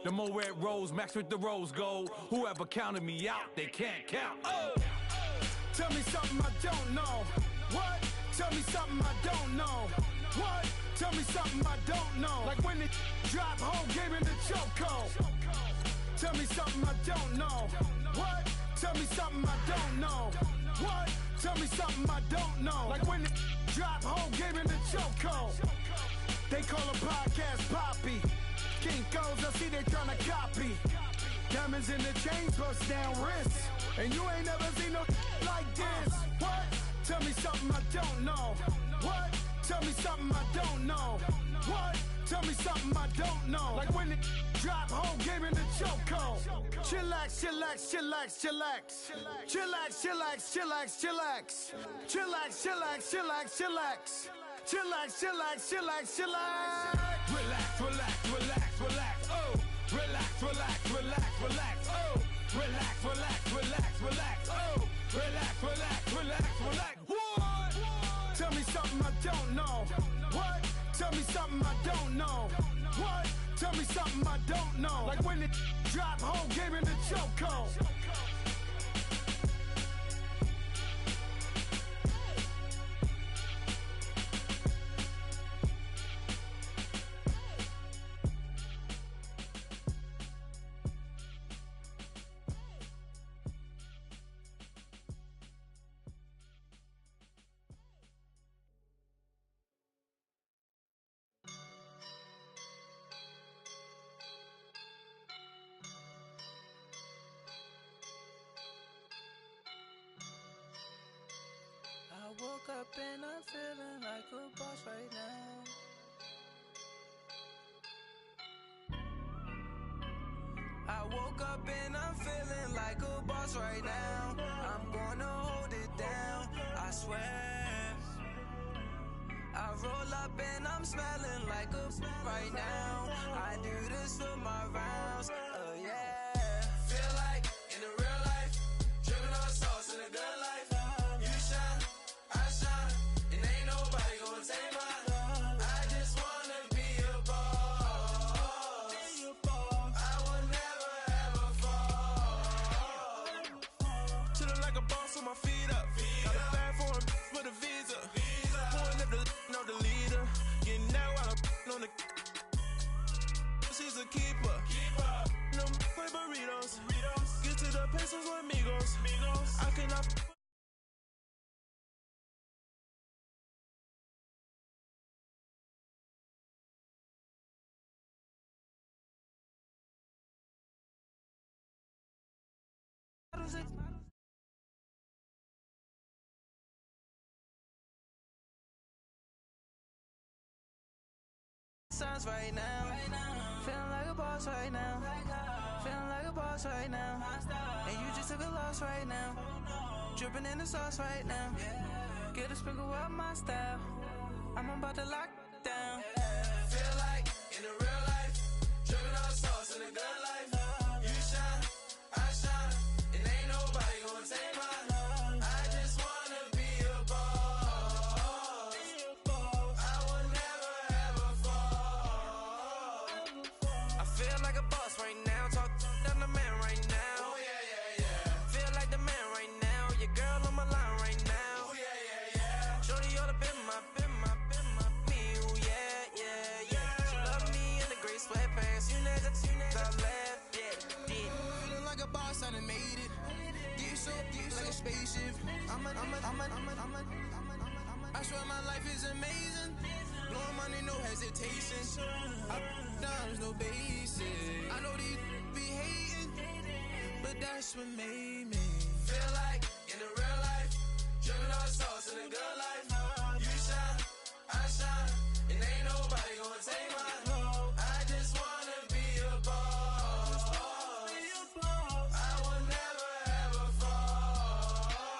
The more red rose, max with the rose gold. Whoever counted me out, they can't count. Oh! Tell me something I don't know. What? Tell me something I don't know. What? Tell me something I don't know. Like when it drop, whole game in the chokehold. Tell me something I don't know. What? Tell me something I don't know. What? Tell me something I don't know. Like when it drop, whole game in the chokehold. They call a podcast Poppy. Kinkos, I see they tryna copy. Diamonds in the chains, bust down wrists. And you ain't never seen no like this. What? Tell me something I don't know. What? Tell me something I don't know. What? Tell me something I don't know. Like when it drop, whole game in the chokehold. Chillax, chillax, chillax, chillax. Chillax, chillax, chillax, chillax. Chillax, chillax, chillax, chillax. Chillax, chillax, chillax, chillax. Relax, relax, relax, relax, oh. Relax, relax, relax, relax, oh. Relax, relax, relax, relax, oh. Relax, relax, relax, relax. What? Tell me something I don't know. What? Tell me something I don't know. What? Tell me something I don't know. Like when it drop, whole game in the chokehold. I woke up and I'm feeling like a boss right now. I woke up and I'm feeling like a boss right now. I'm gonna hold it down, I swear. I roll up and I'm smelling like a right now. I do this for my rounds, yeah. Feel like in the real life, dripping on sauce in the good life. You shine, I shine, and ain't nobody gonna take mine. I just wanna be a boss. I will never ever fall. Chillin' like a boss with my feet up. Got a bag for him with a visa. Pulling up the know the leader. Getting out while I'm on the. She's a keeper. No play burritos. Get to the pesos with amigos. I cannot. Signs right now, feeling like a boss right now, feeling like a boss right now, and you just took a loss right now, dripping in the sauce right now, get a sprinkle up my style, I'm about to lock down. Feel like in the real life, dripping on sauce in the good life, you shine, I shine, and ain't nobody gonna take mine. I just wanna be a boss. I will never ever fall. I feel like a boss right now, talk down the man right now. Oh yeah, yeah, yeah. Feel like the man right now, your girl on my line right now. Oh yeah, yeah, yeah. Shorty all up in my, me, ooh yeah, yeah, yeah. She love me in the gray sweatpants, you never left, yeah. Feeling like a boss, I done made it. Get so like a spaceship. I swear my life is amazing. Blowing money, no hesitation. Up, downs, no basic. I know these be hating, but that's what made me feel like in the real life, dripping on sauce in the good life. You shine, I shine, and ain't nobody gonna take mine. I just wanna be a boss. I will never ever fall.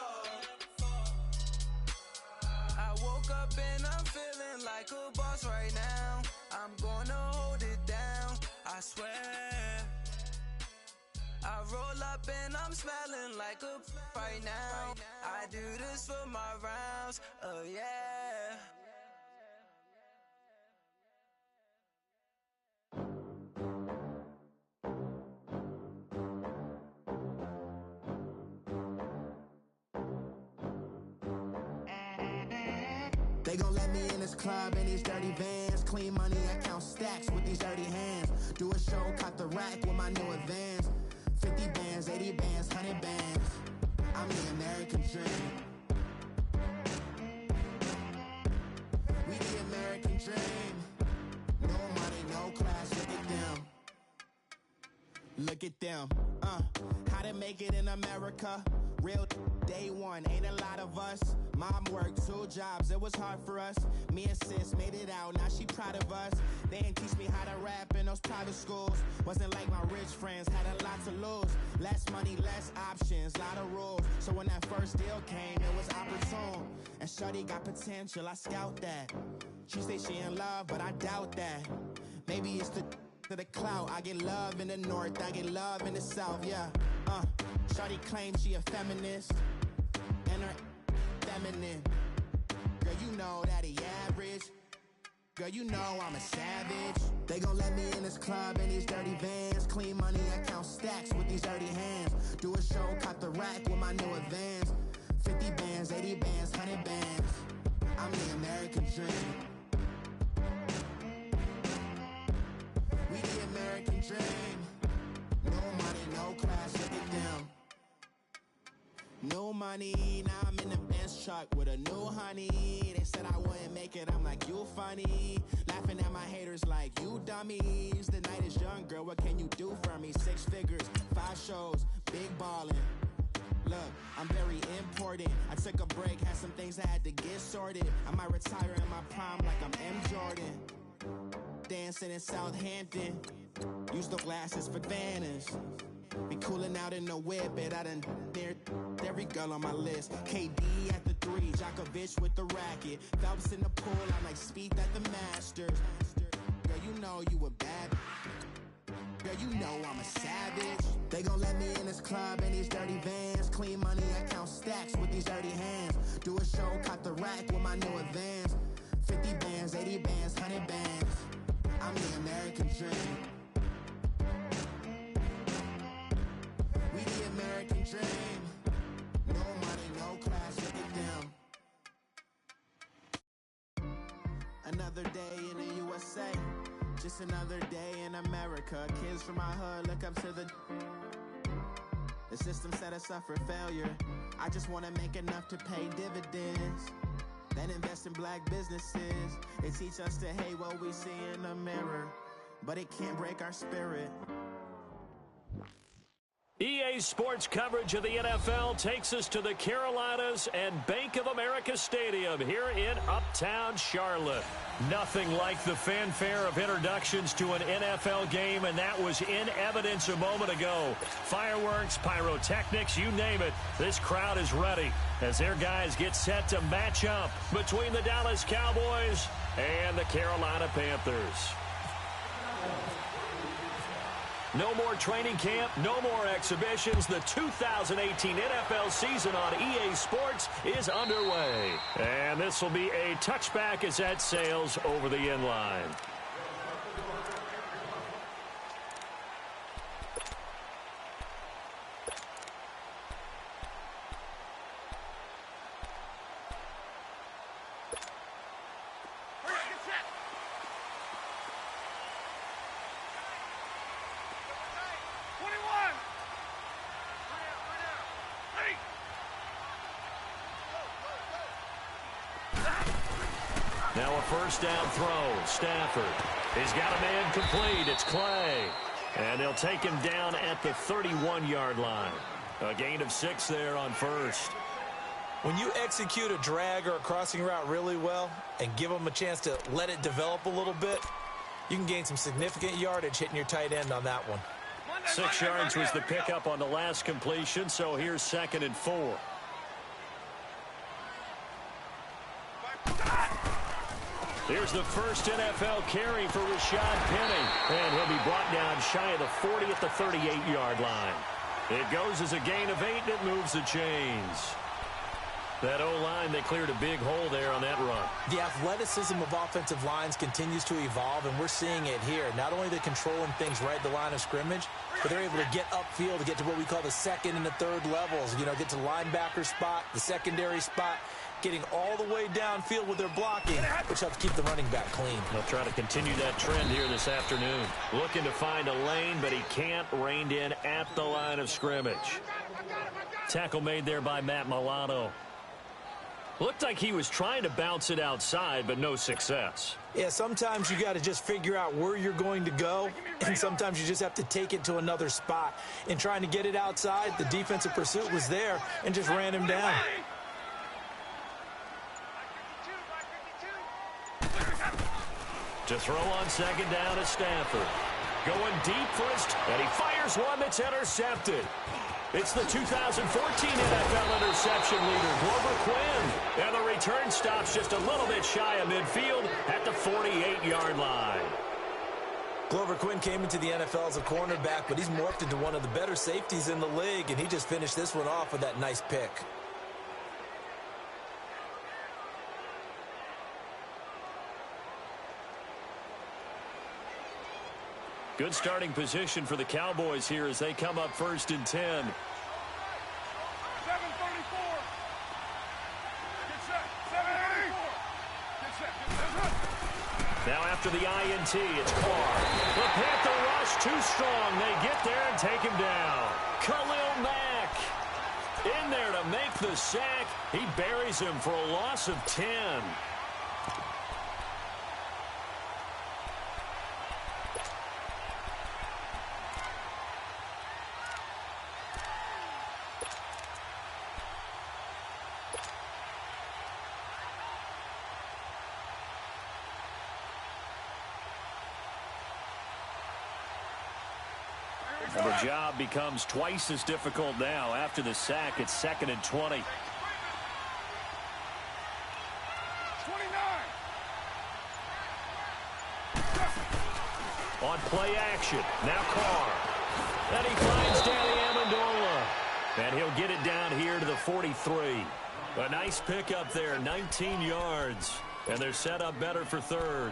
I woke up and I'm feeling like a boss right now. I'm gonna hold it down, I swear. I roll up and I'm smelling like a right now. I do this for my rounds, yeah. They gon' let me in this club in these dirty vans. Clean money, I count stacks with these dirty hands. Do a show, cut the rack with my new advance. 50 bands, 80 bands, 100 bands. I'm the American dream. We the American dream. No money, no class, look at them. Look at them, how to make it in America. Real day one, ain't a lot of us. Mom worked 2 jobs, it was hard for us. Me and sis made it out, now she proud of us. They didn't teach me how to rap in those private schools. Wasn't like my rich friends, had a lot to lose. Less money, less options, lot of rules. So when that first deal came, it was opportune. And shorty got potential, I scout that. She say she in love, but I doubt that. Maybe it's to the clout. I get love in the north, I get love in the south, yeah. Shorty claims she a feminist, and her feminine. Girl, you know that he average. Girl, you know I'm a savage. They gon' let me in this club in these dirty vans. Clean money, I count stacks with these dirty hands. Do a show, cut the rack with my new advance. 50 bands, 80 bands, 100 bands. I'm the American dream. We the American dream. No money, no class, look at them. No money, now I'm in the Benz truck with a new honey. They said I wouldn't make it, I'm like, you funny. Laughing at my haters like, you dummies. The night is young, girl, what can you do for me? 6 figures, 5 shows, big ballin'. Look, I'm very important. I took a break, had some things I had to get sorted. I might retire in my prime like I'm M. Jordan. Dancing in Southampton. Use the glasses for Vannas. Be cooling out in the whip, but I done near every girl on my list. KD at the 3, Djokovic with the racket. Phelps in the pool, I'm like Spieth at the Masters. Girl, you know you a bad. Girl, you know I'm a savage. They gon' let me in this club in these dirty vans. Clean money, I count stacks with these dirty hands. Do a show, cut the rack with my new advance. 50 bands, 80 bands, 100 bands. I'm the American dream. We the American dream. No money, no class, look at them. Another day in the USA. Just another day in America. Kids from my hood look up to the system set us up for failure. I just wanna make enough to pay dividends. Then invest in black businesses. They teach us to hate what we see in the mirror, but it can't break our spirit. EA Sports coverage of the NFL takes us to the Carolinas and Bank of America Stadium here in Uptown Charlotte. Nothing like the fanfare of introductions to an NFL game, and that was in evidence a moment ago. Fireworks, pyrotechnics, you name it. This crowd is ready as their guys get set to match up between the Dallas Cowboys and the Carolina Panthers. No more training camp, no more exhibitions. The 2018 NFL season on EA Sports is underway. And this will be a touchback as that sails over the end line. Now a first down throw. Stafford. He's got a man complete. It's Clay. And they'll take him down at the 31-yard line. A gain of 6 there on first. When you execute a drag or a crossing route really well and give them a chance to let it develop a little bit, you can gain some significant yardage hitting your tight end on that one. 6 yards was the pickup on the last completion, so here's 2nd and 4. Here's the first NFL carry for Rashad Penny, and he'll be brought down shy of the 40 at the 38-yard line. It goes as a gain of 8, and it moves the chains. That O-line, they cleared a big hole there on that run. The athleticism of offensive lines continues to evolve, and we're seeing it here. Not only they're controlling things right at the line of scrimmage, but they're able to get upfield to get to what we call the second and the third levels. You know, get to the linebacker spot, the secondary spot, getting all the way downfield with their blocking, which helps keep the running back clean. They'll try to continue that trend here this afternoon. Looking to find a lane, but he can't. Reined in at the line of scrimmage. Tackle made there by Matt Milano. Looked like he was trying to bounce it outside, but no success. Yeah, sometimes you got to just figure out where you're going to go, and sometimes you just have to take it to another spot. In trying to get it outside, the defensive pursuit was there and just ran him down. To throw on second down is Stafford. Going deep for his, and he fires one that's intercepted. It's the 2014 NFL interception leader, Glover Quinn. And the return stops just a little bit shy of midfield at the 48-yard line. Glover Quinn came into the NFL as a cornerback, but he's morphed into one of the better safeties in the league, and he just finished this one off with that nice pick. Good starting position for the Cowboys here as they come up 1st and 10. 7:34. Get set. 7:34. Get set. Now after the INT, it's Carr. The Panther rush too strong. They get there and take him down. Khalil Mack in there to make the sack. He buries him for a loss of 10. And the job becomes twice as difficult now. After the sack, it's 2nd and 20. 29. On play action, now Carr. And he finds Danny Amendola. And he'll get it down here to the 43. A nice pickup there, 19 yards. And they're set up better for 3rd.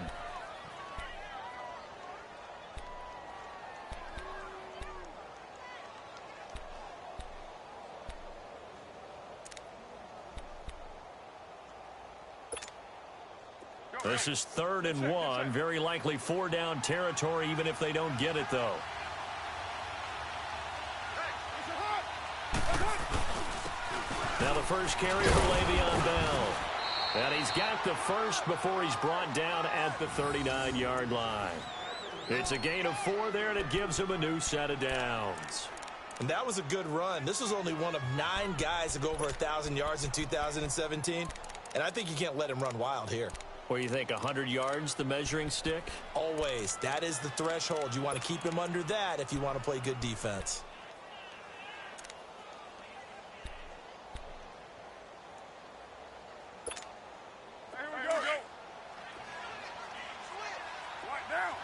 This is 3rd and 1. Very likely 4-down territory, even if they don't get it, though. Now the first carry for Le'Veon Bell. And he's got the first before he's brought down at the 39-yard line. It's a gain of 4 there, and it gives him a new set of downs. And that was a good run. This was only one of 9 guys to go over 1,000 yards in 2017. And I think you can't let him run wild here. What do you think, 100 yards, the measuring stick? Always. That is the threshold. You want to keep him under that if you want to play good defense. Here we go. Right down.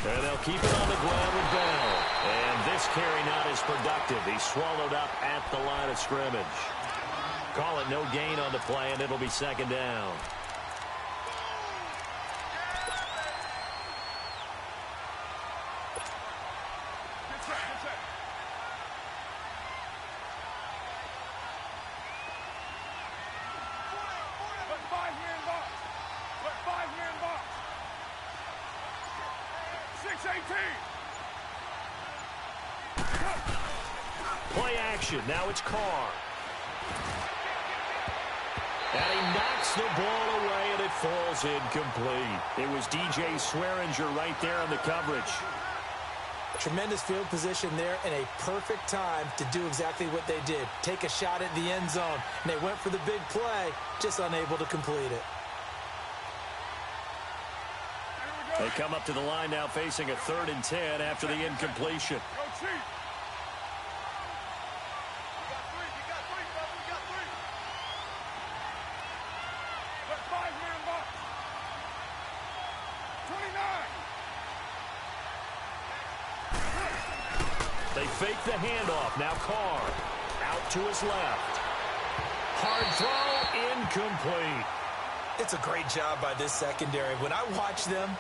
And they'll keep it on the ground with Bell. And this carry not as productive. He's swallowed up at the line of scrimmage. Call it no gain on the play, and it'll be 2nd down. Get set. Put 5 man box. Put 5 man box. 6:18. Play action. Now it's Carr. And he knocks the ball away, and it falls incomplete. It was DJ Swearinger right there on the coverage. Tremendous field position there and a perfect time to do exactly what they did. Take a shot at the end zone. And they went for the big play, just unable to complete it. They come up to the line now facing a 3rd and 10 after the incompletion. Go Chief. They fake the handoff. Now Carr out to his left. Hard throw, incomplete. It's a great job by this secondary. When I watch them,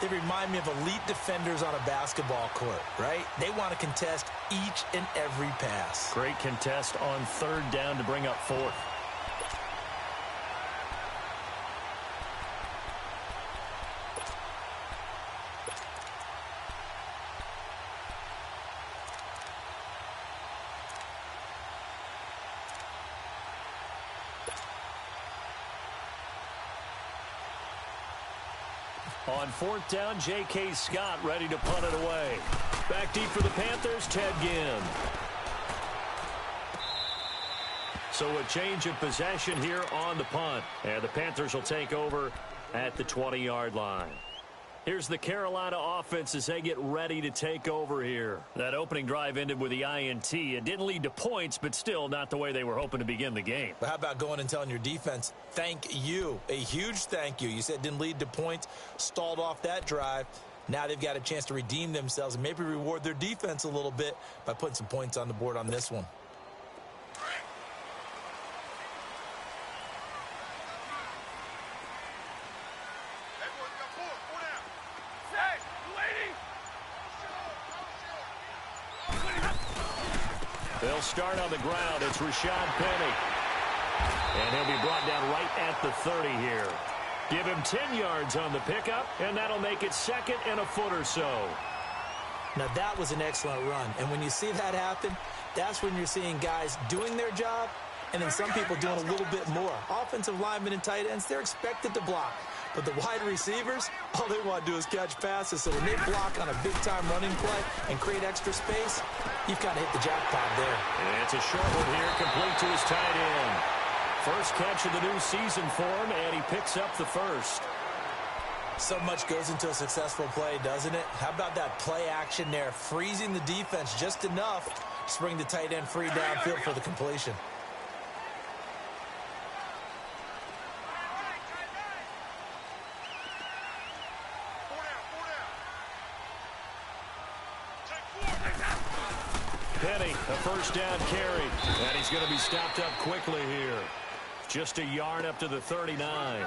They remind me of elite defenders on a basketball court, right? They want to contest each and every pass. Great contest on third down to bring up fourth. On fourth down, J.K. Scott ready to punt it away. Back deep for the Panthers, Ted Ginn. So a change of possession here on the punt. And the Panthers will take over at the 20-yard line. Here's the Carolina offense as they get ready to take over here. That opening drive ended with the INT. It didn't lead to points, but still not the way they were hoping to begin the game. But how about going and telling your defense, thank you, a huge thank you. You said it didn't lead to points, stalled off that drive. Now they've got a chance to redeem themselves and maybe reward their defense a little bit by putting some points on the board on this one. They'll start on the ground. It's Rashad Penny. And he'll be brought down right at the 30 here. Give him 10 yards on the pickup, and that'll make it second and a foot or so. Now, that was an excellent run. And when you see that happen, that's when you're seeing guys doing their job and then some people doing a little bit more. Offensive linemen and tight ends, they're expected to block. But the wide receivers, all they want to do is catch passes. So when they block on a big-time running play and create extra space, you've kind of hit the jackpot there. And it's a short one here, complete to his tight end. First catch of the new season for him, and he picks up the first. So much goes into a successful play, doesn't it? How about that play action there, freezing the defense just enough to bring the tight end free downfield for the completion. Penny, a first down carry, and he's going to be stopped up quickly here. Just a yard up to the 39.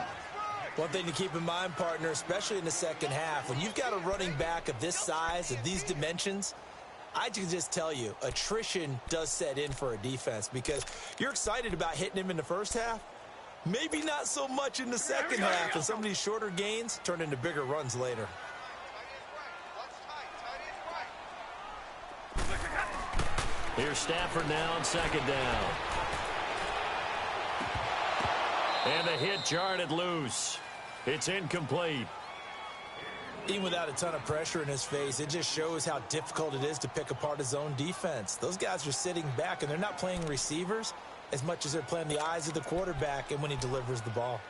One thing to keep in mind, partner, especially in the second half, when you've got a running back of this size, of these dimensions, I can just tell you, attrition does set in for a defense because you're excited about hitting him in the first half, maybe not so much in the second half, and some of these shorter gains turn into bigger runs later. Here's Stafford now on second down. And the hit jarred it loose. It's incomplete. Even without a ton of pressure in his face, it just shows how difficult it is to pick apart his own defense. Those guys are sitting back, and they're not playing receivers as much as they're playing the eyes of the quarterback and when he delivers the ball.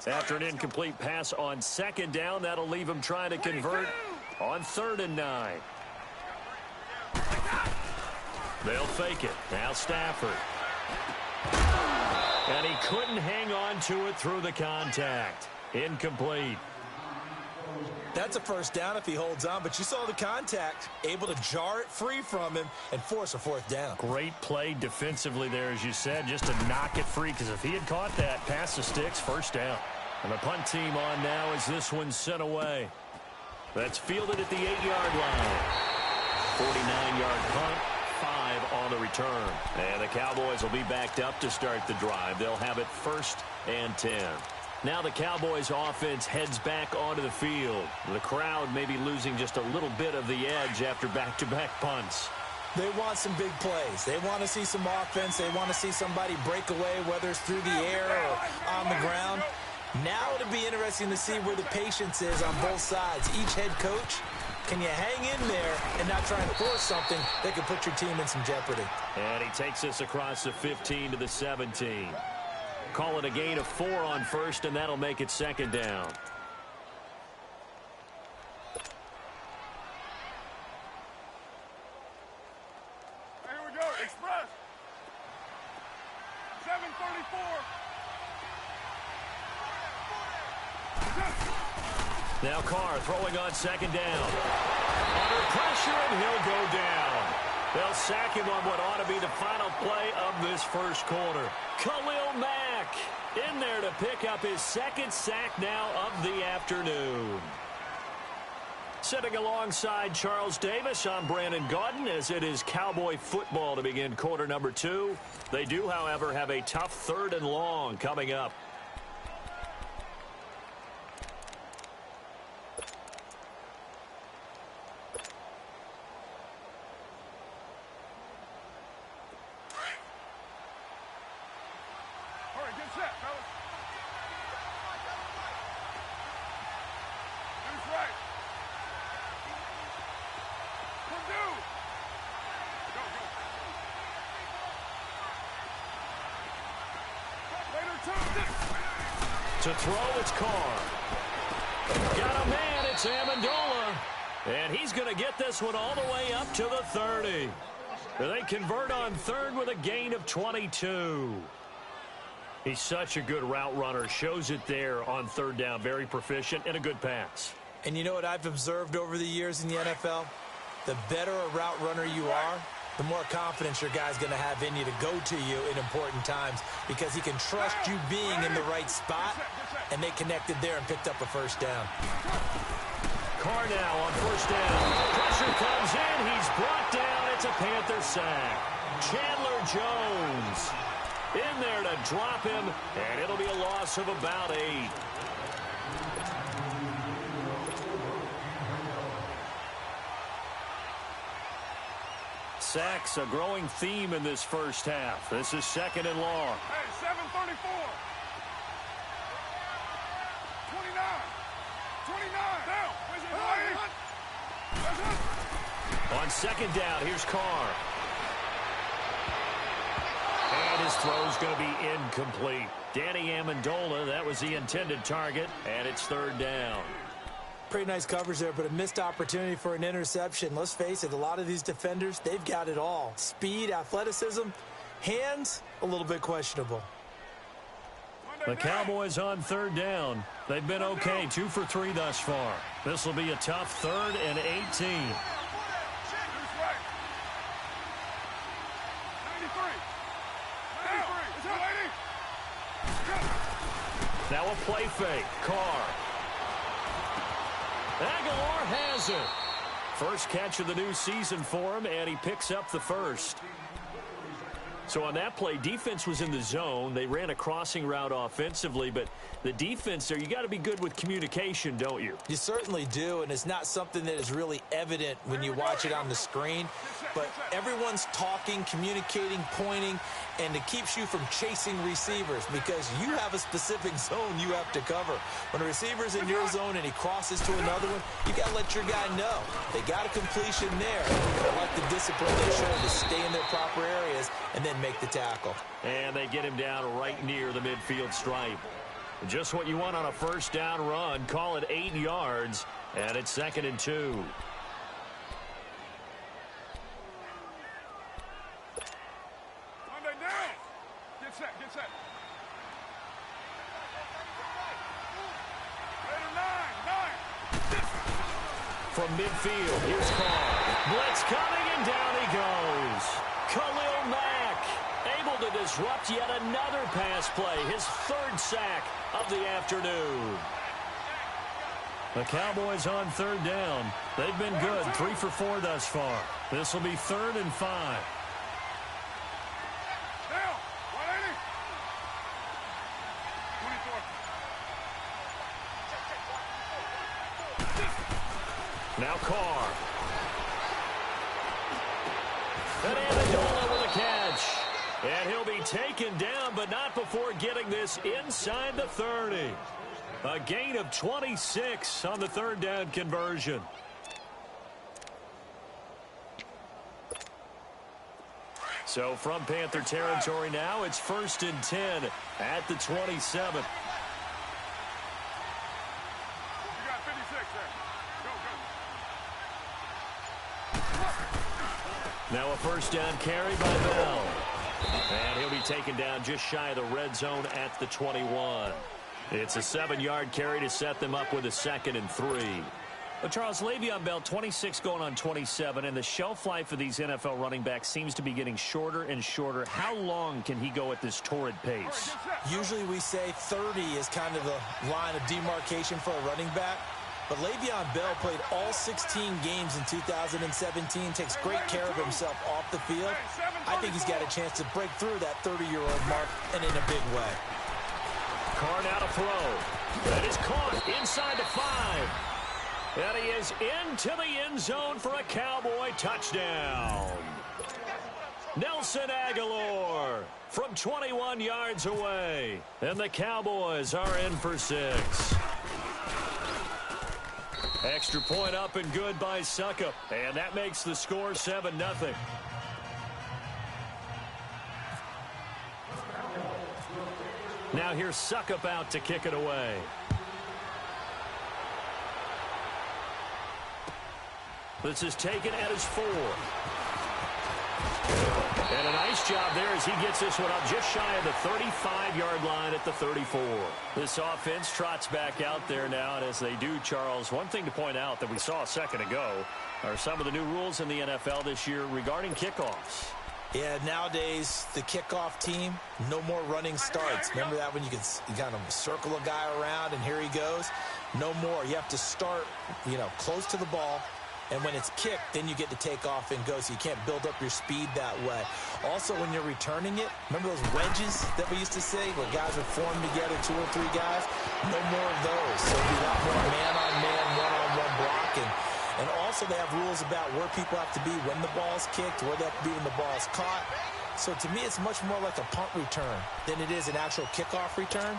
After an incomplete pass on second down, that'll leave him trying to convert on 3rd and 9. They'll fake it. Now Stafford. And he couldn't hang on to it through the contact. Incomplete. That's a first down if he holds on, but you saw the contact, able to jar it free from him and force a 4th down. Great play defensively there, as you said, just to knock it free, because if he had caught that, pass the sticks, first down. And the punt team on now as this one's sent away. That's fielded at the 8-yard line. 49-yard punt, 5 on the return. And the Cowboys will be backed up to start the drive. They'll have it 1st and 10. Now the Cowboys offense heads back onto the field. The crowd may be losing just a little bit of the edge after back-to-back punts. They want some big plays. They want to see some offense. They want to see somebody break away, whether it's through the air or on the ground. Now it'll be interesting to see where the patience is on both sides. Each head coach, can you hang in there and not try and force something that could put your team in some jeopardy? And he takes us across the 15 to the 17. Call it a gain of 4 on 1st, and that'll make it 2nd down. Here we go, express. 734. Now Carr throwing on 2nd down. Under pressure, and he'll go down. They'll sack him on what ought to be the final play of this first quarter. Khalil Mack in there to pick up his second sack now of the afternoon. Sitting alongside Charles Davis, I'm Brandon Gaudin as it is Cowboy football to begin quarter number 2. They do, however, have a tough 3rd and long coming up. All right, get set, fellas. That's right. To throw, it's Carr. Got a man, it's Amendola. And he's going to get this one all the way up to the 30. They convert on 3rd with a gain of 22. He's such a good route runner. Shows it there on 3rd down. Very proficient and a good pass. And you know what I've observed over the years in the NFL? The better a route runner you are, the more confidence your guy's going to have in you to go to you in important times because he can trust you being in the right spot, and they connected there and picked up a first down. Carr now on 1st down. Pressure comes in. He's brought down. It's a Panther sack. Chandler Jones in there to drop him, and it'll be a loss of about 8. Sacks, a growing theme in this first half. This is 2nd and long. Hey, 7:34. 29. 29. Down. On 2nd down, here's Carr. And his throw's going to be incomplete. Danny Amendola, that was the intended target, and it's 3rd down. Pretty nice coverage there, but a missed opportunity for an interception. Let's face it, a lot of these defenders, they've got it all. Speed, athleticism, hands, a little bit questionable. The Cowboys on 3rd down. They've been okay, 2 for 3 thus far. This will be a tough 3rd and 18. Now a play fake. Carr. Aguilar has it. First catch of the new season for him, and he picks up the first. So on that play, defense was in the zone. They ran a crossing route offensively, but the defense there, you got to be good with communication, don't you? You certainly do, and it's not something that is really evident when you watch it on the screen. But everyone's talking, communicating, pointing, and it keeps you from chasing receivers because you have a specific zone you have to cover. When a receiver's in your zone and he crosses to another one, you got to let your guy know. They got a completion there. I like the discipline they showed to stay in their proper areas and then make the tackle. And they get him down right near the midfield stripe. Just what you want on a first down run. Call it 8 yards, and it's 2nd and 2. Get set. From midfield, here's Carr. Blitz coming, and down he goes. Khalil Mack able to disrupt yet another pass play. His 3rd sack of the afternoon. The Cowboys on 3rd down. They've been good, 3 for 4 thus far. This will be 3rd and 5. Now Carr. And Amendola with a catch. And he'll be taken down, but not before getting this inside the 30. A gain of 26 on the 3rd down conversion. So from Panther territory now, it's 1st and 10 at the 27. Now a first down carry by Bell. And he'll be taken down just shy of the red zone at the 21. It's a 7-yard carry to set them up with a 2nd and 3. Well, Charles, Le'Veon Bell, 26 going on 27, and the shelf life of these NFL running backs seems to be getting shorter and shorter. How long can he go at this torrid pace? Usually we say 30 is kind of the line of demarcation for a running back. But Le'Veon Bell played all 16 games in 2017, takes great care of himself off the field. I think he's got a chance to break through that 30-year-old mark, and in a big way. Carr now to throw. That is caught inside the 5. And he is into the end zone for a Cowboy touchdown. Nelson Aguilar from 21 yards away. And the Cowboys are in for 6. Extra point up and good by Suckup. And that makes the score 7-0. Now here's Suckup out to kick it away. This is taken at his 4. And a nice job there as he gets this one up just shy of the 35-yard line at the 34. This offense trots back out there now, and as they do, Charles, one thing to point out that we saw a second ago are some of the new rules in the NFL this year regarding kickoffs. Yeah, nowadays, the kickoff team, no more running starts. Remember that when you kind of circle a guy around and here he goes? No more. You have to start, close to the ball. And when it's kicked, then you get to take off and go, so you can't build up your speed that way. Also, when you're returning it, remember those wedges that we used to say where guys would form together, 2 or 3 guys? No more of those. So it'll be a lot more man-on-man, one-on-one blocking. And also they have rules about where people have to be when the ball's kicked, where they have to be when the ball's caught. So to me, it's much more like a punt return than it is an actual kickoff return.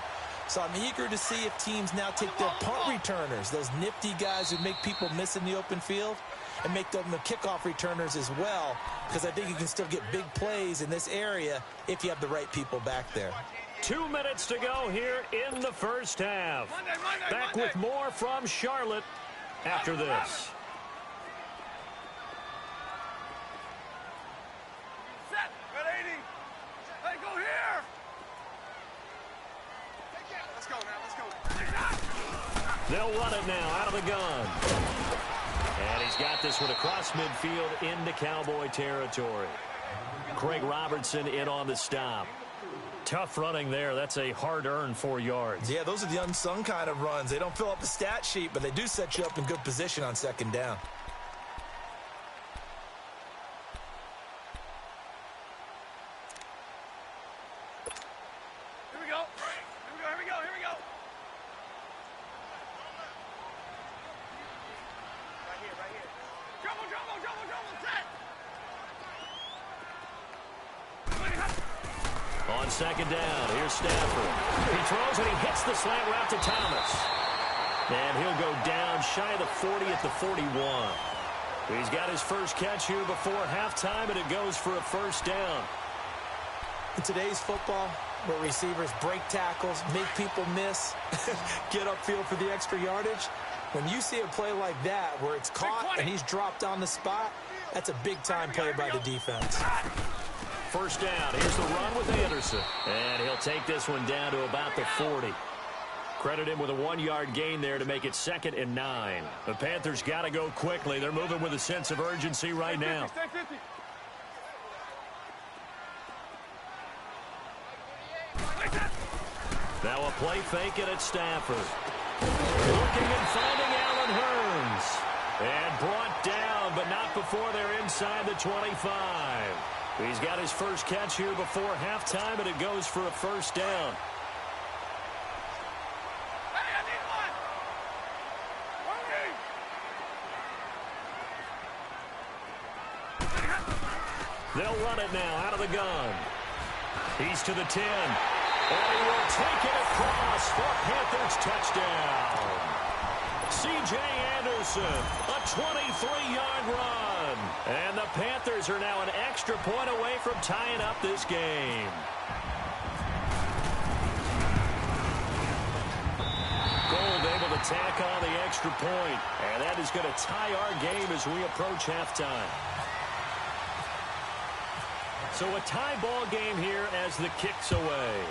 So I'm eager to see if teams now take their punt returners, those nifty guys who make people miss in the open field, and make them the kickoff returners as well, because I think you can still get big plays in this area if you have the right people back there. 2 minutes to go here in the first half. Back with more from Charlotte after this. Set. Got 80. Hey, go here. Let's go now. Let's go. They'll run it now out of the gun. And he's got this one across midfield into Cowboy territory. Craig Robertson in on the stop. Tough running there. That's a hard-earned 4 yards. Yeah, those are the unsung kind of runs. They don't fill up the stat sheet, but they do set you up in good position on second down. Here we go. Here we go. Here we go. Right here. Double, set. On second down, here's Stafford. He throws and he hits the slant route to Thomas. And he'll go down shy of the 40 at the 41. He's got his first catch here before halftime, and it goes for a first down. In today's football, where receivers break tackles, make people miss, get upfield for the extra yardage, when you see a play like that where it's caught and he's dropped on the spot, that's a big-time play by the defense. First down. Here's the run with Anderson. And he'll take this one down to about the 40. Credit him with a 1-yard gain there to make it 2nd and 9. The Panthers got to go quickly. They're moving with a sense of urgency right now. Stay 50. Now a play fake it at Stafford. Looking and finding Allen Hurns. And brought down, but not before they're inside the 25. He's got his first catch here before halftime, and it goes for a first down. Hey, I need one. They'll run it now out of the gun. He's to the 10. And he will take it across for Panthers touchdown. C.J. Anderson, a 23-yard run. And the Panthers are now an extra point away from tying up this game. Gold able to tack on the extra point. And that is going to tie our game as we approach halftime. So a tie ball game here as the kick's away.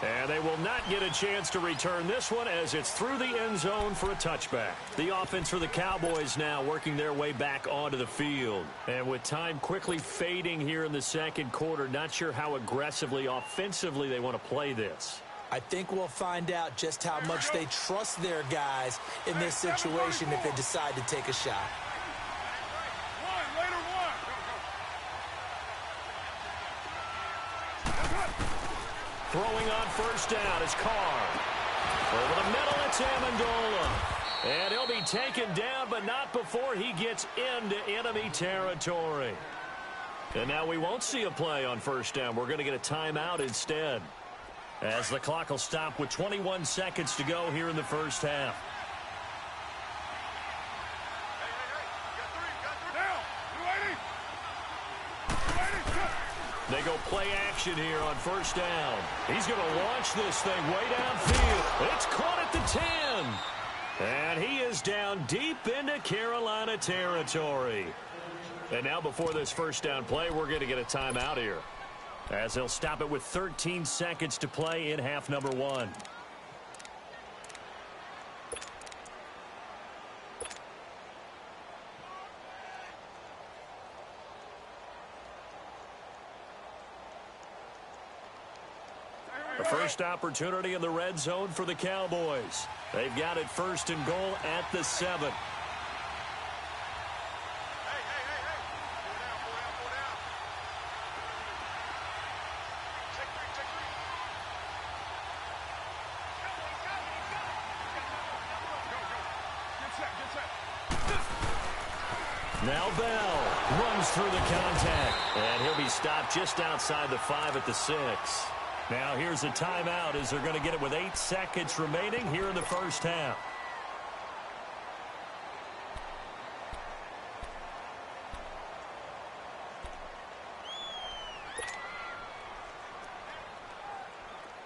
And they will not get a chance to return this one as it's through the end zone for a touchback. The offense for the Cowboys now working their way back onto the field. And with time quickly fading here in the second quarter, not sure how aggressively, offensively they want to play this. I think we'll find out just how much they trust their guys in this situation if they decide to take a shot. Throwing on first down is Carr. Over the middle, it's Amendola. And he'll be taken down, but not before he gets into enemy territory. And now we won't see a play on first down. We're going to get a timeout instead, as the clock will stop with 21 seconds to go here in the first half. They go play action here on first down. He's going to launch this thing way downfield. It's caught at the 10. And he is down deep into Carolina territory. And now before this first down play, we're going to get a timeout here, as they'll stop it with 13 seconds to play in half number 1. The first opportunity in the red zone for the Cowboys. They've got it first and goal at the 7. Now Bell runs through the contact, and he'll be stopped just outside the 5 at the 6. Now here's a timeout as they're going to get it with 8 seconds remaining here in the first half.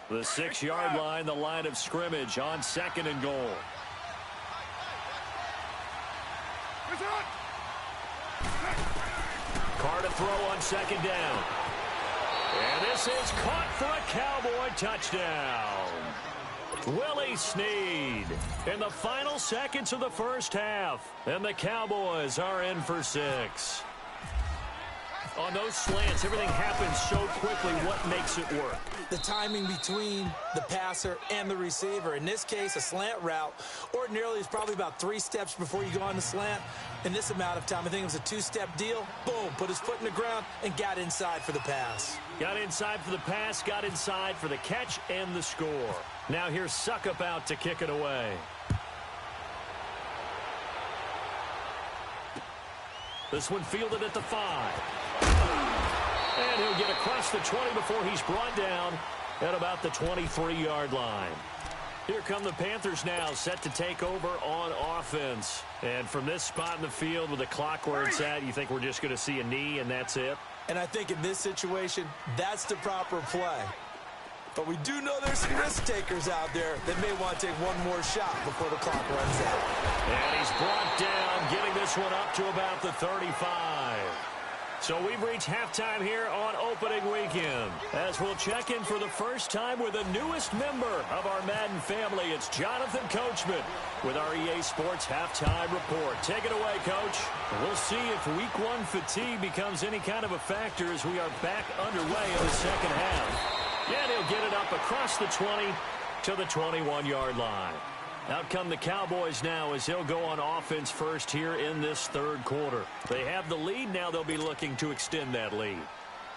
The 6-yard line, the line of scrimmage on second and goal. Carr to throw on second down. And this is caught for a Cowboy touchdown. Willie Snead in the final seconds of the first half. And the Cowboys are in for 6. On those slants, everything happens so quickly. What makes it work? The timing between the passer and the receiver. In this case, a slant route ordinarily is probably about 3 steps before you go on the slant. In this amount of time, I think it was a 2-step deal. Boom, put his foot in the ground and got inside for the pass. Got inside for the pass, got inside for the catch and the score. Now here's Suckup out to kick it away. This one fielded at the 5. And he'll get across the 20 before he's brought down at about the 23-yard line. Here come the Panthers now, set to take over on offense. And from this spot in the field with the clock where it's at, you think we're just going to see a knee and that's it? And I think in this situation, that's the proper play. But we do know there's some risk takers out there that may want to take one more shot before the clock runs out. And he's brought down, getting this one up to about the 35. So we've reached halftime here on opening weekend, as we'll check in for the first time with the newest member of our Madden family. It's Jonathan Coachman with our EA Sports Halftime Report. Take it away, Coach. We'll see if Week 1 fatigue becomes any kind of a factor as we are back underway in the second half. And he'll get it up across the 20 to the 21-yard line. Out come the Cowboys now as they'll go on offense first here in this third quarter. They have the lead. Now they'll be looking to extend that lead.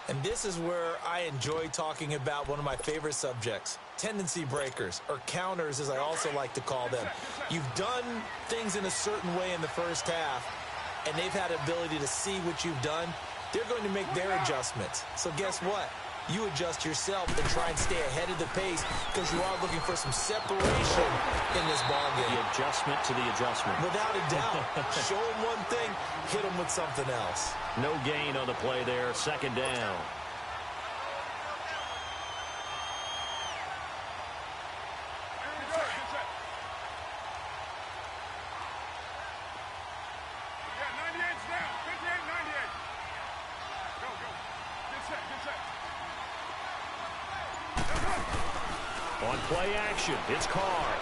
And this is where I enjoy talking about one of my favorite subjects, tendency breakers, or counters as I also like to call them. You've done things in a certain way in the first half, and they've had the ability to see what you've done. They're going to make their adjustments. So guess what? You adjust yourself and try and stay ahead of the pace because you are looking for some separation in this ballgame. The adjustment to the adjustment. Without a doubt. Show them one thing, hit them with something else. No gain on the play there. Second down. On play action, it's Carr.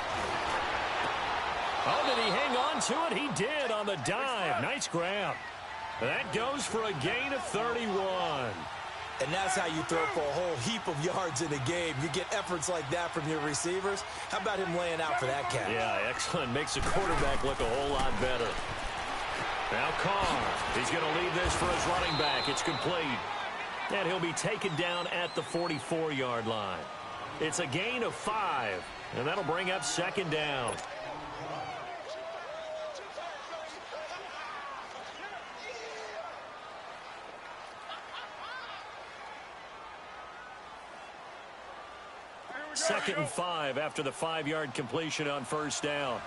Oh, did he hang on to it? He did on the dive. Nice grab. That goes for a gain of 31. And that's how you throw for a whole heap of yards in a game. You get efforts like that from your receivers. How about him laying out for that catch? Yeah, excellent. Makes the quarterback look a whole lot better. Now Carr. He's going to leave this for his running back. It's complete. And he'll be taken down at the 44-yard line. It's a gain of 5, and that'll bring up second down. Second and 5 after the 5-yard completion on first down.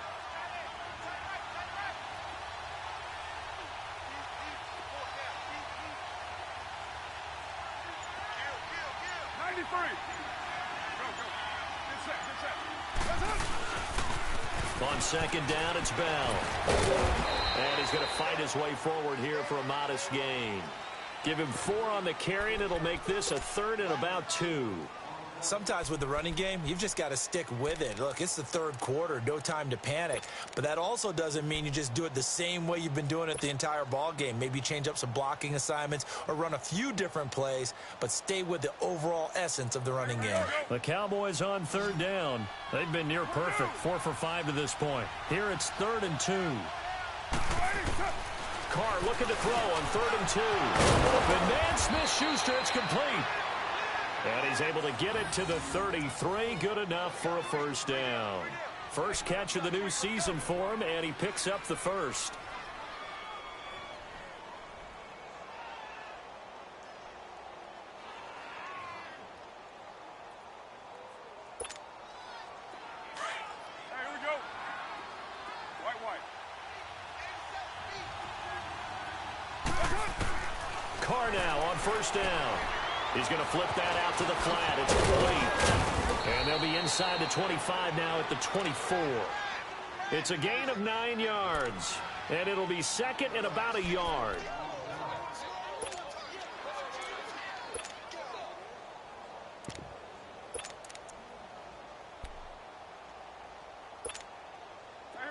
On second down, it's Bell. And he's going to fight his way forward here for a modest gain. Give him 4 on the carry, and it'll make this a 3rd and about 2. Sometimes with the running game, you've just got to stick with it. Look, it's the third quarter, no time to panic. But that also doesn't mean you just do it the same way you've been doing it the entire ball game. Maybe change up some blocking assignments or run a few different plays, but stay with the overall essence of the running game. The Cowboys on third down. They've been near perfect, 4 for 5 to this point. Here it's 3rd and 2. Carr looking to throw on 3rd and 2. And man Smith-Schuster, it's complete. And he's able to get it to the 33. Good enough for a first down. First catch of the new season for him, and he picks up the first. Here we go. White. Carr now on first down. He's going to flip that out to the flat. It's complete. And they'll be inside the 25 now at the 24. It's a gain of 9 yards. And it'll be second and about a yard.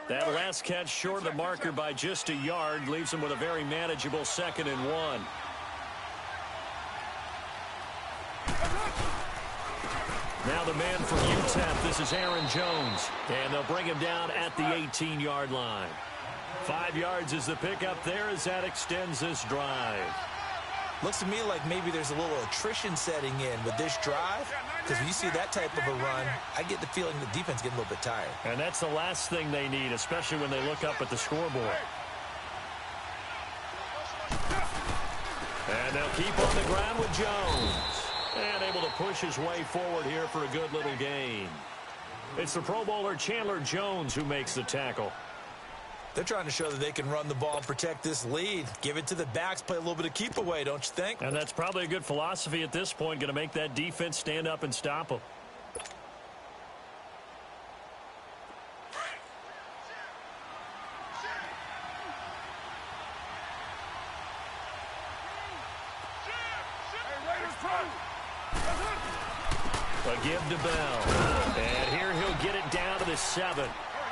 That last catch short of the marker by just a yard leaves him with a very manageable 2nd and 1. Now the man from UTEP, this is Aaron Jones. And they'll bring him down at the 18-yard line. 5 yards is the pickup there as that extends this drive. Looks to me like maybe there's a little attrition setting in with this drive. Because when you see that type of a run, I get the feeling the defense getting a little bit tired. And that's the last thing they need, especially when they look up at the scoreboard. And they'll keep on the ground with Jones. And able to push his way forward here for a good little gain. It's the Pro Bowler Chandler Jones who makes the tackle. They're trying to show that they can run the ball and protect this lead. Give it to the backs, play a little bit of keep away, don't you think? And that's probably a good philosophy at this point, going to make that defense stand up and stop them. A give to Bell. And here he'll get it down to the 7.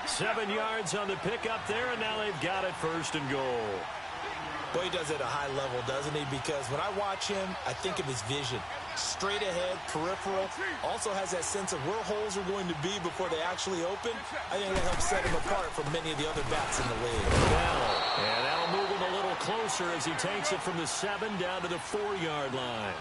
7 yards on the pickup there, and now they've got it 1st and goal. Boy, he does it at a high level, doesn't he? Because when I watch him, I think of his vision. Straight ahead, peripheral. Also has that sense of where holes are going to be before they actually open. I think that helps set him apart from many of the other backs in the league. Bell. And that'll move him a little closer as he takes it from the 7 down to the 4-yard line.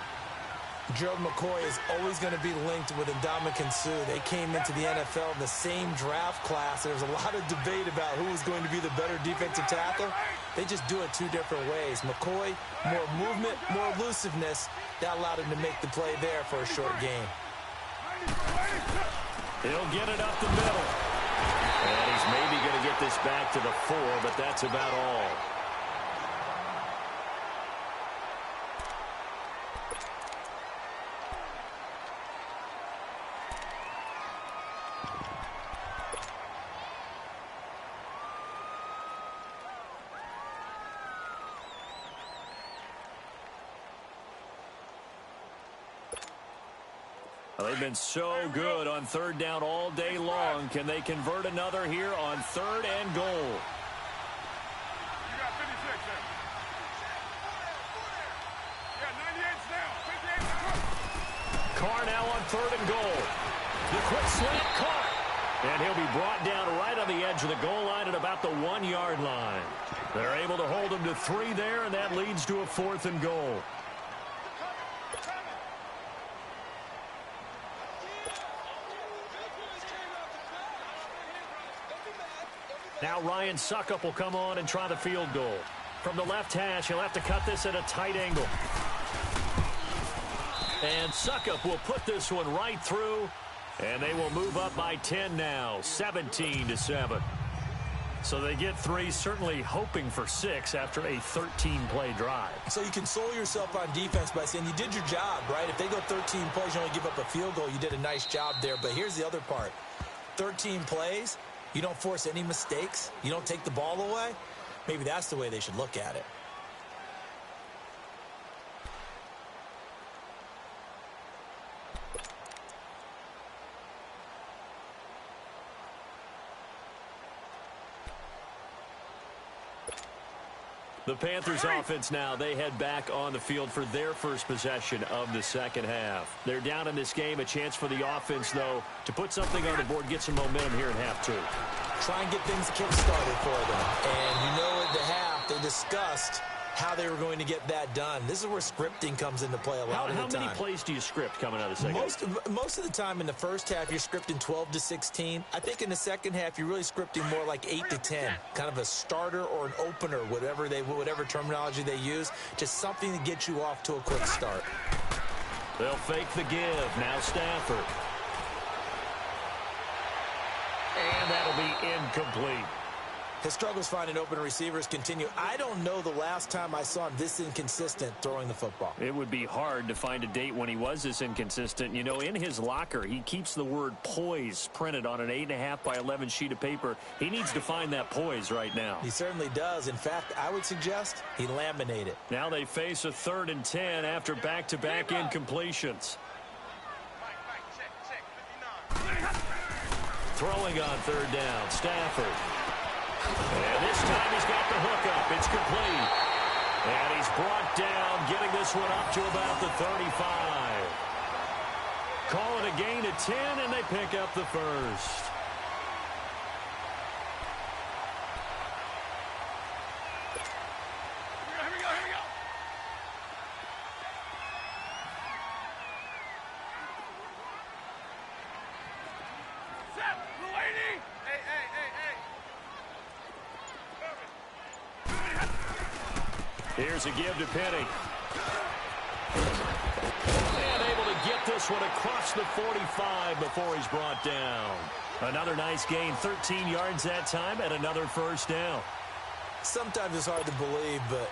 Gerald McCoy is always going to be linked with Ndamukong Suh. They came into the NFL in the same draft class. There was a lot of debate about who was going to be the better defensive tackle. They just do it 2 different ways. McCoy, more movement, more elusiveness. That allowed him to make the play there for a short gain. He'll get it up the middle. And he's maybe going to get this back to the 4, but that's about all. Well, they've been so good on third down all day long. Can they convert another here on third and goal? You got 56 there. Yeah, 98 now. 58 now. Carr now on third and goal. The quick slant caught. And he'll be brought down right on the edge of the goal line at about the 1-yard line. They're able to hold him to 3 there, and that leads to a 4th and goal. Now Ryan Suckup will come on and try the field goal. From the left hash, he'll have to cut this at a tight angle. And Suckup will put this one right through. And they will move up by 10 now, 17-7. So they get 3, certainly hoping for 6 after a 13-play drive. So you console yourself on defense by saying you did your job, right? If they go 13 plays, you only give up a field goal, you did a nice job there. But here's the other part. 13 plays, you don't force any mistakes, you don't take the ball away. Maybe that's the way they should look at it. The Panthers offense now, they head back on the field for their first possession of the second half. They're down in this game, a chance for the offense, though, to put something on the board, get some momentum here in half 2. Try and get things kick-started for them. And you know at the half, they discussed how they were going to get that done. This is where scripting comes into play a lot of the time. How many plays do you script coming out of the second half? Most of the time in the first half, you're scripting 12 to 16. I think in the second half, you're really scripting more like 8 to 10. Kind of a starter or an opener, whatever terminology they use. Just something to get you off to a quick start. They'll fake the give. Now Stafford. And that'll be incomplete. His struggles finding open receivers continue. I don't know the last time I saw him this inconsistent throwing the football. It would be hard to find a date when he was this inconsistent. You know, in his locker, he keeps the word poise printed on an 8.5 by 11 sheet of paper. He needs to find that poise right now. He certainly does. In fact, I would suggest he laminate it. Now they face a 3rd and 10 after back-to-back incompletions. Throwing on 3rd down, Stafford. And this time he's got the hook up. It's complete. And he's brought down, getting this one up to about the 35. Call it a gain of 10, and they pick up the first. Here we go. Set, Mulaney. Hey. Here's a give to Penny. And able to get this one across the 45 before he's brought down. Another nice gain, 13 yards that time, and another first down. Sometimes it's hard to believe, but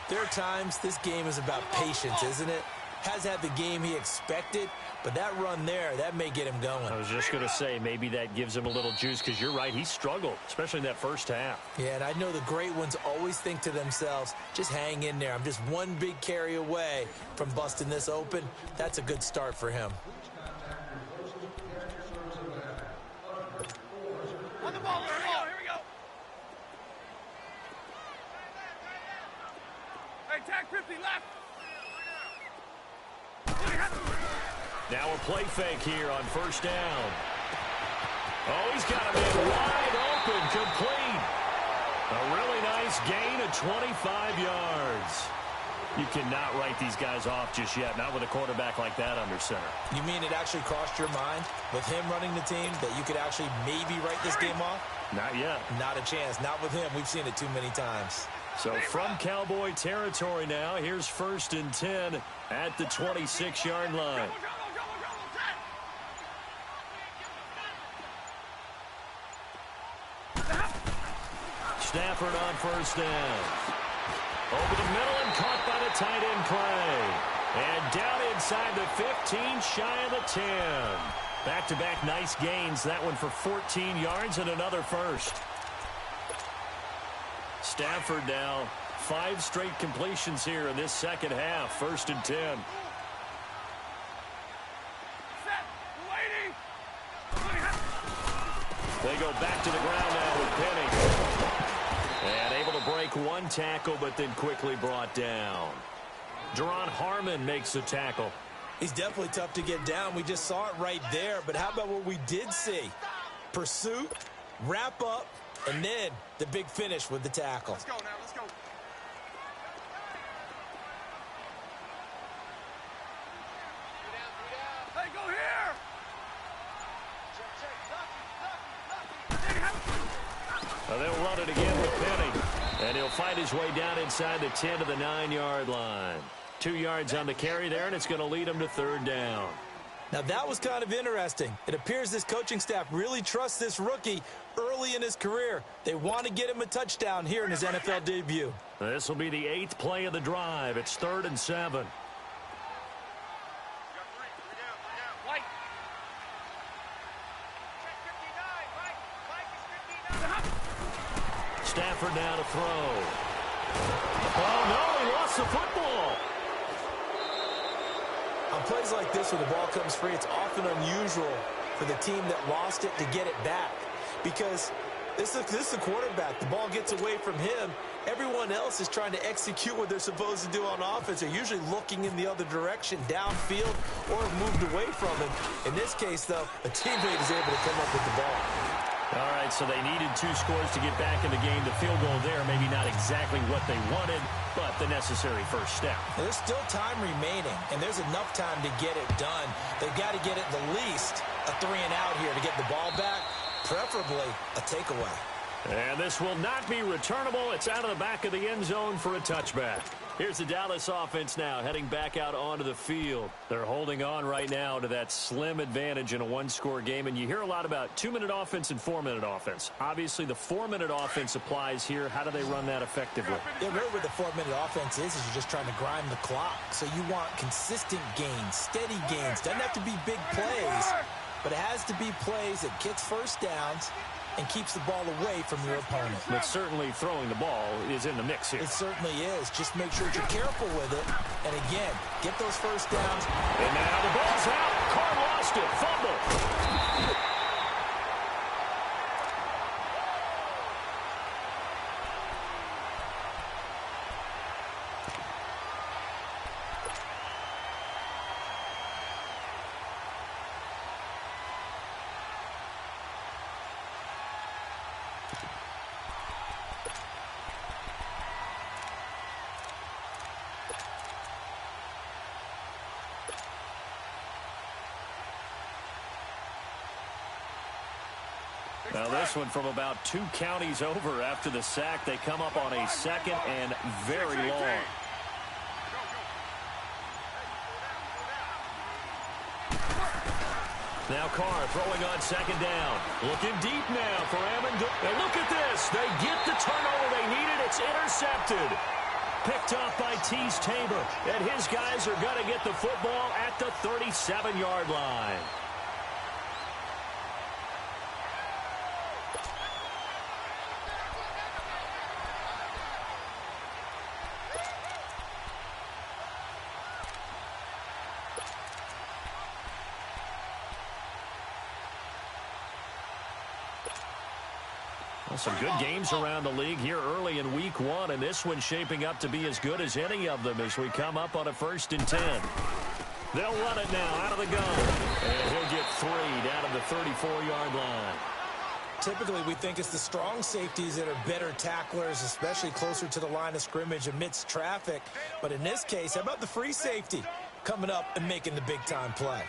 there are times this game is about patience, isn't it? Has had the game he expected, but that run there, that may get him going. I was just going to say, maybe that gives him a little juice, because you're right, he struggled, especially in that first half. Yeah, and I know the great ones always think to themselves, just hang in there. I'm just one big carry away from busting this open. That's a good start for him. On the ball, here we go. Hey, tag 50 left. Now a play fake here on first down. Oh, he's got him in wide open, complete. A really nice gain of 25 yards. You cannot write these guys off just yet, not with a quarterback like that under center. You mean it actually crossed your mind with him running the team that you could actually maybe write this game off? Not yet. Not a chance. Not with him. We've seen it too many times. So from Cowboy territory now, here's 1st and 10 at the 26-yard line. Stafford on first down. Over the middle and caught by the tight end play. And down inside the 15, shy of the 10. Back-to-back nice gains. That one for 14 yards and another first. Stafford now 5 straight completions here in this second half. 1st and 10. Set. They go back to the ground now with Penny. And able to break one tackle, but then quickly brought down. Deron Harmon makes the tackle. He's definitely tough to get down. We just saw it right there. But how about what we did see? Pursuit, wrap up, and then the big finish with the tackle. Let's go now. Let's go. Hey, go here. They'll run it again with Penny. And he'll fight his way down inside the 10 to the 9-yard line. 2 yards on the carry there, and it's going to lead him to third down. Now, that was kind of interesting. It appears this coaching staff really trusts this rookie early in his career. They want to get him a touchdown here in his NFL debut. This will be the 8th play of the drive. It's 3rd and 7. Stafford now to throw. Oh, no, he lost the football. On plays like this where the ball comes free, it's often unusual for the team that lost it to get it back. Because this is the quarterback. The ball gets away from him. Everyone else is trying to execute what they're supposed to do on offense. They're usually looking in the other direction, downfield, or moved away from him. In this case, though, a teammate is able to come up with the ball. All right, so they needed 2 scores to get back in the game. The field goal there, maybe not exactly what they wanted, but the necessary first step. There's still time remaining, and there's enough time to get it done. They've got to get at the least a 3-and-out here to get the ball back, preferably a takeaway. And this will not be returnable. It's out of the back of the end zone for a touchback. Here's the Dallas offense now heading back out onto the field. They're holding on right now to that slim advantage in a 1-score game. And you hear a lot about 2-minute offense and 4-minute offense. Obviously, the 4-minute offense applies here. How do they run that effectively? Yeah, really what the 4-minute offense is you're just trying to grind the clock. So you want consistent gains, steady gains. Doesn't have to be big plays, but it has to be plays that gets first downs and keeps the ball away from your opponent. But certainly throwing the ball is in the mix here. It certainly is. Just make sure you're careful with it. And again, get those first downs. And now the ball's out. Carr lost it. Fumble. Now this one from about 2 counties over after the sack. They come up on a 2nd and very long. Now Carr throwing on 2nd down. Looking deep now for Amendola. And look at this. They get the turnover they needed. It's intercepted. Picked off by Tease Tabor. And his guys are going to get the football at the 37-yard line. Some good games around the league here early in week 1, and this one's shaping up to be as good as any of them as we come up on a 1st and 10. They'll run it now out of the gun, and he'll get 3 down to the 34-yard line. Typically, we think it's the strong safeties that are better tacklers, especially closer to the line of scrimmage amidst traffic. But in this case, how about the free safety coming up and making the big-time play?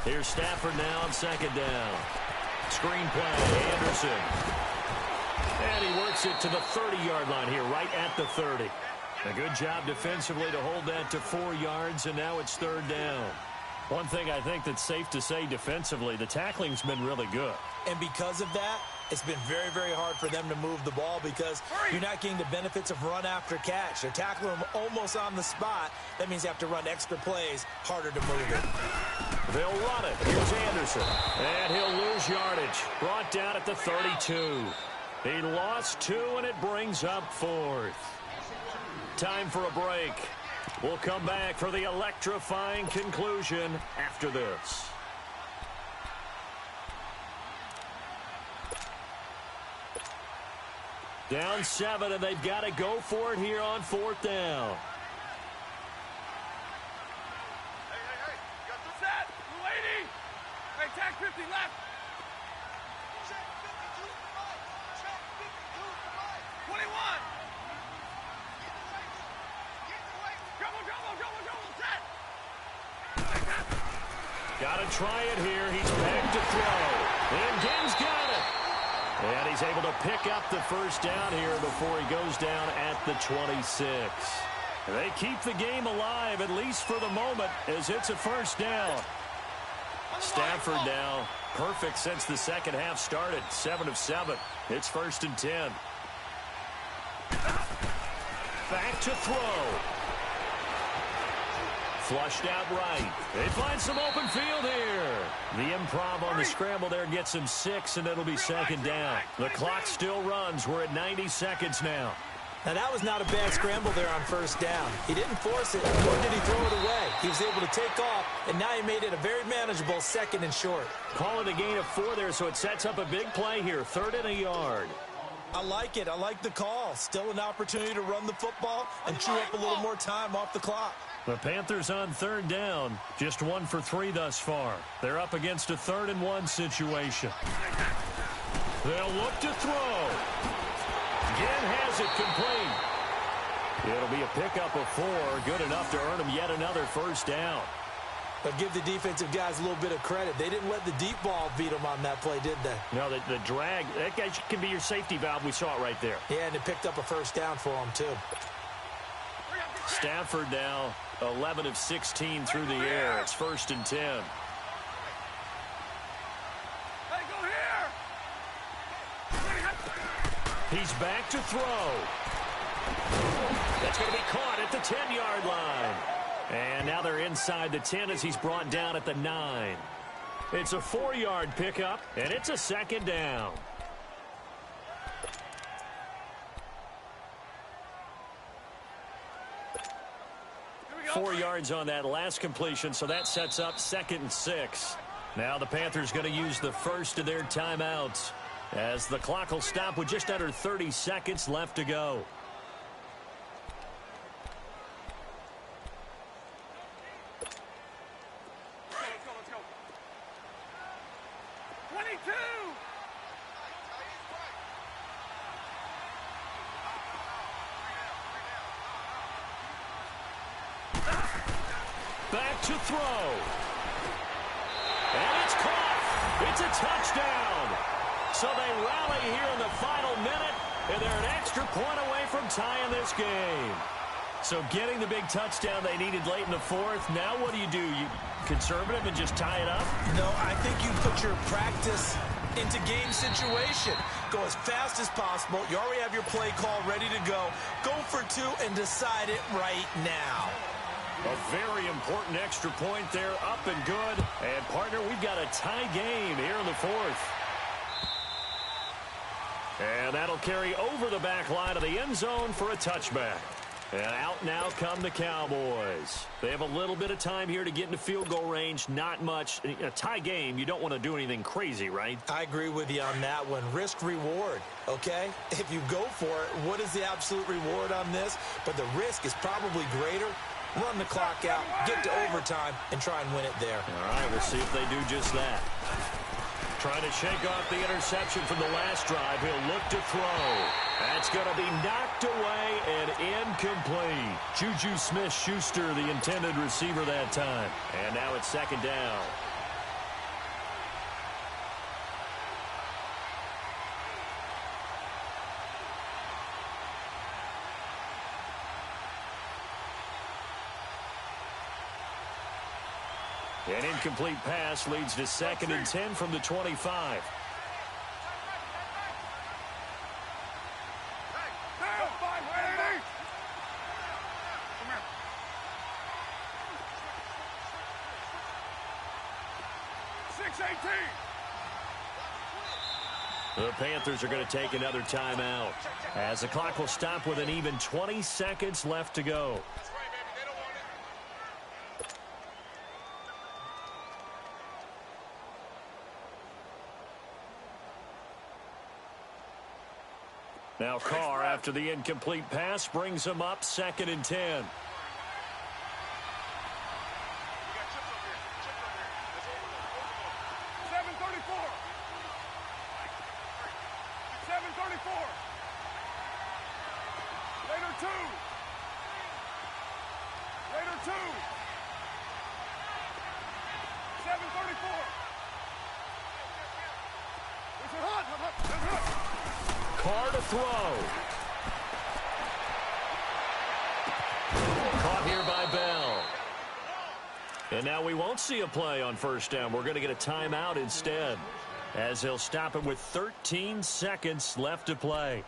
Here's Stafford now on 2nd down. Screen play, Anderson. And he works it to the 30-yard line here, right at the 30. A good job defensively to hold that to 4 yards, and now it's 3rd down. One thing I think that's safe to say defensively, the tackling's been really good. And because of that, It's been very, very hard for them to move the ball because you're not getting the benefits of run after catch. They're tackling them almost on the spot. That means you have to run extra plays, harder to move it. They'll run it. Here's Anderson. And he'll lose yardage. Brought down at the 32. He lost 2, and it brings up 4th. Time for a break. We'll come back for the electrifying conclusion after this. Down 7, and they've got to go for it here on 4th down. Hey, you got the set, 280. Hey, tag 50 left. Check 52 right. Check 52 right. 21. Double, set. Got to try it here. He's back to throw. And Gibbs got it. And he's able to pick up the first down here before he goes down at the 26. They keep the game alive, at least for the moment, as it's a first down. Stafford now perfect since the second half started. 7 of 7. It's 1st and 10. Back to throw. Flushed out right. They find some open field here. The improv on the scramble there gets him 6, and it'll be 2nd down. The clock still runs. We're at 90 seconds now. Now, that was not a bad scramble there on 1st down. He didn't force it, nor did he throw it away. He was able to take off, and now he made it a very manageable 2nd and short. Call it a gain of 4 there, so it sets up a big play here. 3rd and a yard. I like it. I like the call. Still an opportunity to run the football and chew up a little more time off the clock. The Panthers on 3rd down. Just 1 for 3 thus far. They're up against a 3rd and 1 situation. They'll look to throw. Ginn has it complete. It'll be a pickup of 4. Good enough to earn him yet another first down. But give the defensive guys a little bit of credit. They didn't let the deep ball beat them on that play, did they? No, the drag, that guy can be your safety valve. We saw it right there. Yeah, and it picked up a first down for them, too. Stafford now 11 of 16 through the air. It's 1st and 10. Hey, go here. He's back to throw. That's going to be caught at the 10-yard line. And now they're inside the 10 as he's brought down at the 9. It's a 4-yard pickup, and it's a 2nd down. Go. 4 yards on that last completion, so that sets up 2nd and 6. Now the Panthers going to use the first of their timeouts as the clock will stop with just under 30 seconds left to go. Back to throw. And it's caught. It's a touchdown. So they rally here in the final minute, and they're an extra point away from tying this game. So getting the big touchdown they needed late in the 4th. Now what do? You conservative and just tie it up? No, I think you put your practice into game situation. Go as fast as possible. You already have your play call ready to go. Go for 2 and decide it right now. A very important extra point there, up and good. And, partner, we've got a tie game here in the 4th. And that'll carry over the back line of the end zone for a touchback. And out now come the Cowboys. They have a little bit of time here to get into field goal range. Not much. A tie game, you don't want to do anything crazy, right? I agree with you on that one. Risk-reward, okay? If you go for it, what is the absolute reward on this? But the risk is probably greater. Run the clock out, get to overtime, and try and win it there. All right, we'll see if they do just that. Trying to shake off the interception from the last drive. He'll look to throw. That's going to be knocked away and incomplete. Juju Smith-Schuster, the intended receiver that time. And now it's 2nd down. An incomplete pass leads to 2nd and 10 from the 25. The Panthers are going to take another timeout as the clock will stop with an even 20 seconds left to go. Now Carr, after the incomplete pass, brings him up 2nd and 10. Carr to throw. Caught here by Bell. And now we won't see a play on 1st down. We're going to get a timeout instead, as he'll stop it with 13 seconds left to play.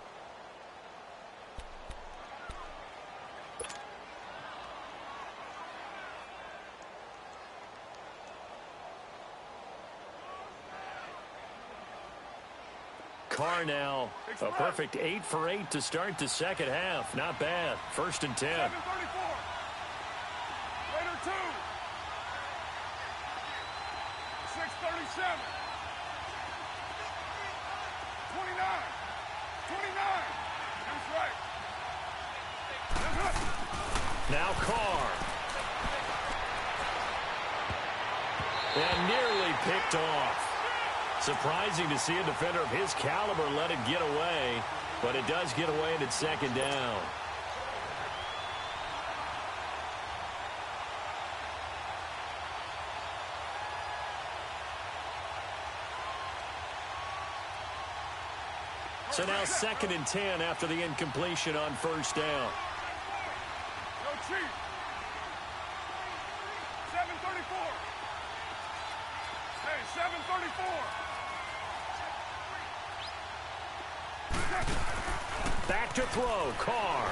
Carr now, a perfect 8 for 8 to start the second half. Not bad. 1st and 10. 7:34. Later 2. 6:37. 29. 29. That's right. That's right. Now Carr. And nearly picked off. Surprising to see a defender of his caliber let it get away, but it does get away and it's 2nd down. So now 2nd and 10 after the incompletion on 1st down. No cheat. 7:34. Hey, 7:34. Back to throw, Carr.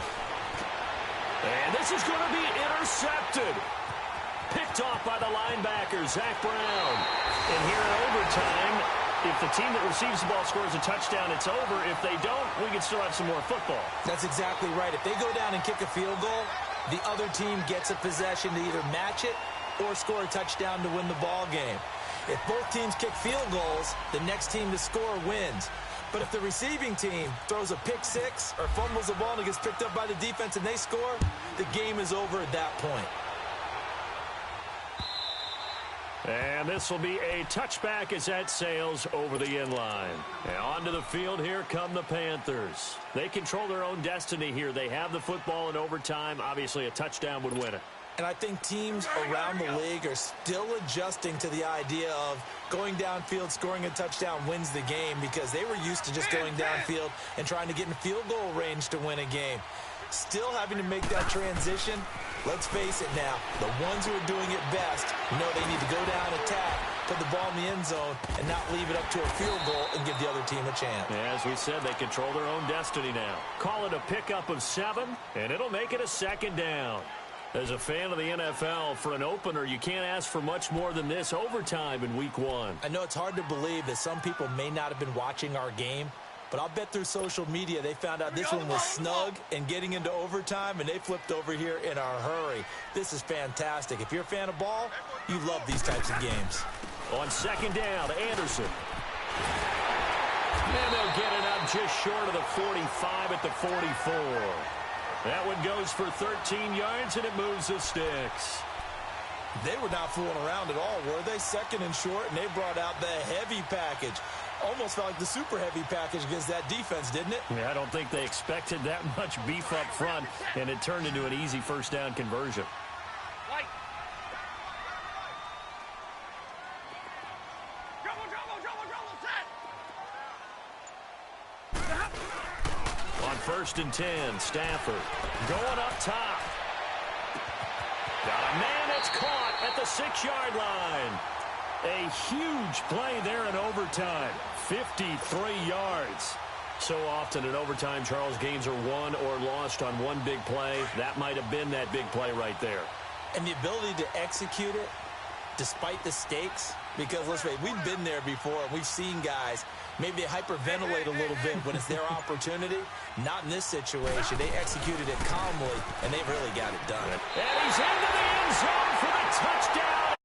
And this is going to be intercepted. Picked off by the linebacker, Zach Brown. And here in overtime, if the team that receives the ball scores a touchdown, it's over. If they don't, we can still have some more football. That's exactly right. If they go down and kick a field goal, the other team gets a possession to either match it or score a touchdown to win the ball game. If both teams kick field goals, the next team to score wins. But if the receiving team throws a pick six or fumbles the ball and it gets picked up by the defense and they score, the game is over at that point. And this will be a touchback as that sails over the end line. And onto the field, here come the Panthers. They control their own destiny here. They have the football in overtime. Obviously, a touchdown would win it. And I think teams around the league are still adjusting to the idea of going downfield, scoring a touchdown wins the game, because they were used to just going downfield and trying to get in field goal range to win a game. Still having to make that transition. Let's face it now, the ones who are doing it best know they need to go down, attack, put the ball in the end zone, and not leave it up to a field goal and give the other team a chance. As we said, they control their own destiny now. Call it a pickup of 7, and it'll make it a 2nd down. As a fan of the NFL, for an opener, you can't ask for much more than this overtime in Week 1. I know it's hard to believe that some people may not have been watching our game, but I'll bet through social media they found out this one was snug and getting into overtime, and they flipped over here in a hurry. This is fantastic. If you're a fan of ball, you love these types of games. On 2nd down, Anderson. And they'll get it up just short of the 45 at the 44. That one goes for 13 yards, and it moves the sticks. They were not fooling around at all, were they? 2nd and short, and they brought out the heavy package. Almost felt like the super heavy package against that defense, didn't it? Yeah, I don't think they expected that much beef up front, and it turned into an easy 1st down conversion. On 1st and 10, Stafford going up top. Got a man that's caught at the 6-yard line. A huge play there in overtime. 53 yards. So often in overtime, Charles, games are won or lost on one big play. That might have been that big play right there. And the ability to execute it despite the stakes? Because, let's face it, we've been there before. We've seen guys maybe hyperventilate a little bit when it's their opportunity. Not in this situation. They executed it calmly, and they've really got it done. And he's into the end zone for the touchdown.